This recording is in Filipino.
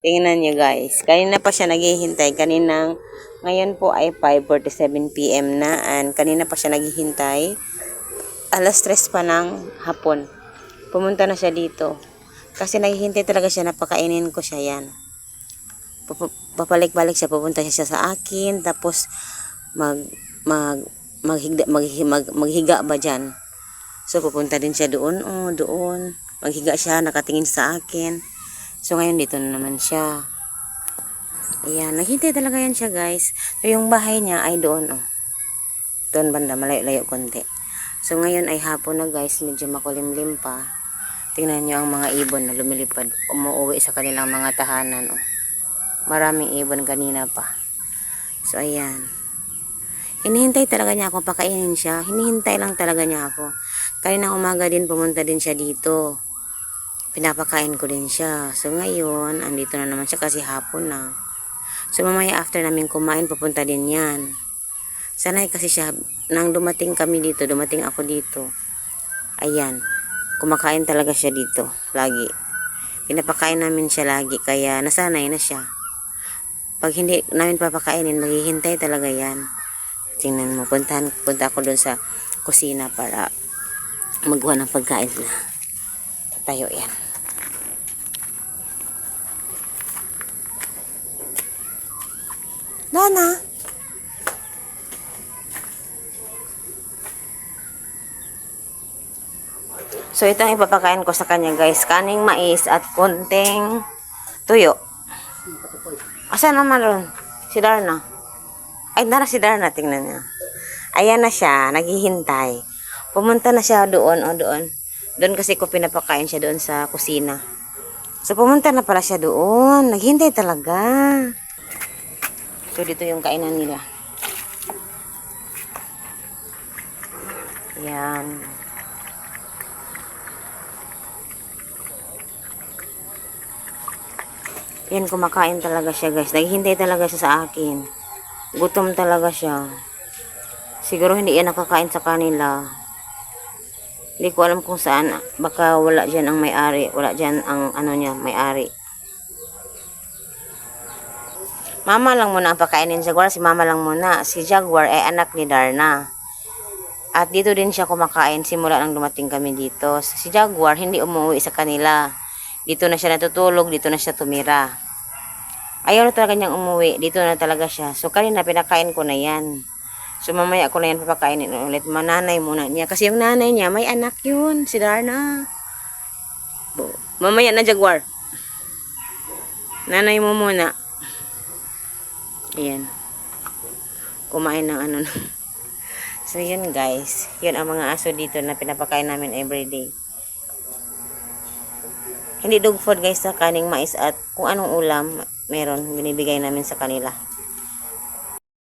Tingnan nyo guys. Kanina pa siya naghihintay. Ngayon po ay 5:47 PM na. And kanina pa siya naghihintay. Alas 3 pa ng hapon. Pumunta na siya dito. Kasi naghihintay talaga siya, napakainin ko siya yan. Papalik-balik siya, pupunta siya sa akin. Tapos maghiga ba dyan. So pupunta din siya doon. Doon. Maghiga siya, nakatingin sa akin. So, ngayon dito na naman siya. Ayan, naghintay talaga yan siya, guys. So, yung bahay niya ay doon, Doon banda, malayo-layo konti. So, ngayon ay hapon na, guys. Medyo makulimlim pa. Tingnan niyo ang mga ibon na lumilipad. Umuwi sa kanilang mga tahanan, Maraming ibon kanina pa. So, ayan. Hinihintay talaga niya ako, pakainin siya. Hinihintay lang talaga niya ako. Kanina umaga din, pumunta din siya dito. Pinapakain ko din siya. So, ngayon, andito na naman siya kasi hapon na. So, mamaya after namin kumain, pupunta din yan. Sanay kasi siya, nang dumating ako dito. Ayan, kumakain talaga siya dito, lagi. Pinapakain namin siya lagi, kaya nasanay na siya. Pag hindi namin papakainin, maghihintay talaga yan. Tingnan mo, punta ako doon sa kusina para magawa ng pagkain na. Tatayo yan. Lana. So, ito ang ipapakain ko sa kanya, guys. Kaning mais at konting tuyo. Asa naman ron? Si Darna. Ay, nara si Darna. Tingnan niya. Ayan na siya. Naghihintay. Pumunta na siya doon. Doon. Doon kasi ko pinapakain siya doon sa kusina. So, pumunta na pala siya doon. Naghihintay talaga. So, dito yung kainan nila. Yan. Yan, kumakain talaga siya, guys. Naghihintay talaga siya sa akin. Gutom talaga siya. Siguro hindi yan nakakain sa kanila. Hindi ko alam kung saan. Baka wala dyan ang may-ari. Wala dyan ang may-ari. Mama lang muna ang pakainin Jaguar. Si mama lang muna. Si Jaguar ay anak ni Darna. At dito din siya kumakain simula nang dumating kami dito. Si Jaguar hindi umuwi sa kanila. Dito na siya natutulog. Dito na siya tumira. Ayaw na talaga niyang umuwi. Dito na talaga siya. So kanina pinakain ko na yan. So mamaya ko na yan papakainin ulit. Mananay muna niya. Kasi yung nanay niya may anak yun. Si Darna. Mamaya na Jaguar. Nanay mo muna. Ayan. Kumain ng So, yun guys. Yun ang mga aso dito na pinapakain namin everyday. Hindi dog food guys sa kaning mais at kung anong ulam, meron. Binibigay namin sa kanila.